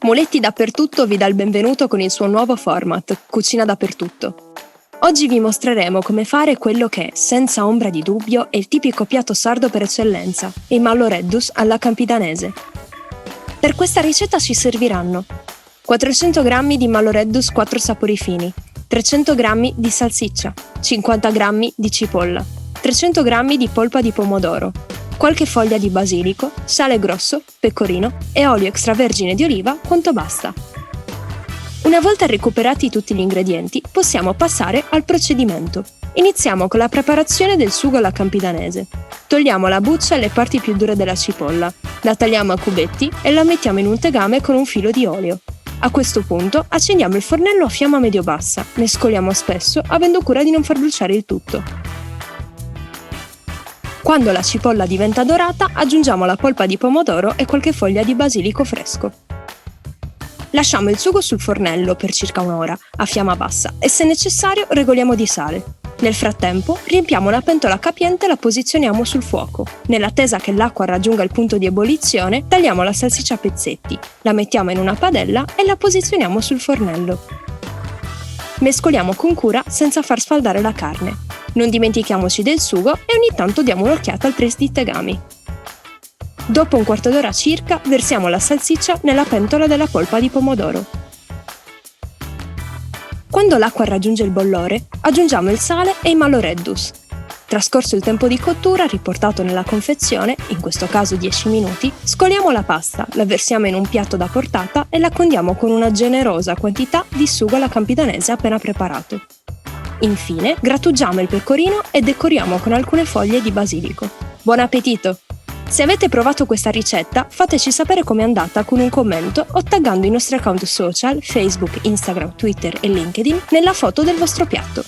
Moletti Dappertutto vi dà il benvenuto con il suo nuovo format, Cucina Dappertutto. Oggi vi mostreremo come fare quello che, senza ombra di dubbio, è il tipico piatto sardo per eccellenza, il mallo reddus alla campidanese. Per questa ricetta ci serviranno 400 g di mallo reddus 4 sapori fini, 300 g di salsiccia, 50 g di cipolla, 300 g di polpa di pomodoro, qualche foglia di basilico, sale grosso, pecorino e olio extravergine di oliva quanto basta. Una volta recuperati tutti gli ingredienti, possiamo passare al procedimento. Iniziamo con la preparazione del sugo alla campidanese. Togliamo la buccia e le parti più dure della cipolla, la tagliamo a cubetti e la mettiamo in un tegame con un filo di olio. A questo punto accendiamo il fornello a fiamma medio-bassa, mescoliamo spesso, avendo cura di non far bruciare il tutto. Quando la cipolla diventa dorata, aggiungiamo la polpa di pomodoro e qualche foglia di basilico fresco. Lasciamo il sugo sul fornello per circa un'ora, a fiamma bassa, e se necessario regoliamo di sale. Nel frattempo, riempiamo una pentola capiente e la posizioniamo sul fuoco. Nell'attesa che l'acqua raggiunga il punto di ebollizione, tagliamo la salsiccia a pezzetti, la mettiamo in una padella e la posizioniamo sul fornello. Mescoliamo con cura senza far sfaldare la carne. Non dimentichiamoci del sugo e ogni tanto diamo un'occhiata al tris di tegami. Dopo un quarto d'ora circa, versiamo la salsiccia nella pentola della polpa di pomodoro. Quando l'acqua raggiunge il bollore, aggiungiamo il sale e il mallo reddus. Trascorso il tempo di cottura riportato nella confezione, in questo caso 10 minuti, scoliamo la pasta, la versiamo in un piatto da portata e la condiamo con una generosa quantità di sugo alla campidanese appena preparato. Infine, grattugiamo il pecorino e decoriamo con alcune foglie di basilico. Buon appetito! Se avete provato questa ricetta, fateci sapere com'è andata con un commento o taggando i nostri account social, Facebook, Instagram, Twitter e LinkedIn nella foto del vostro piatto.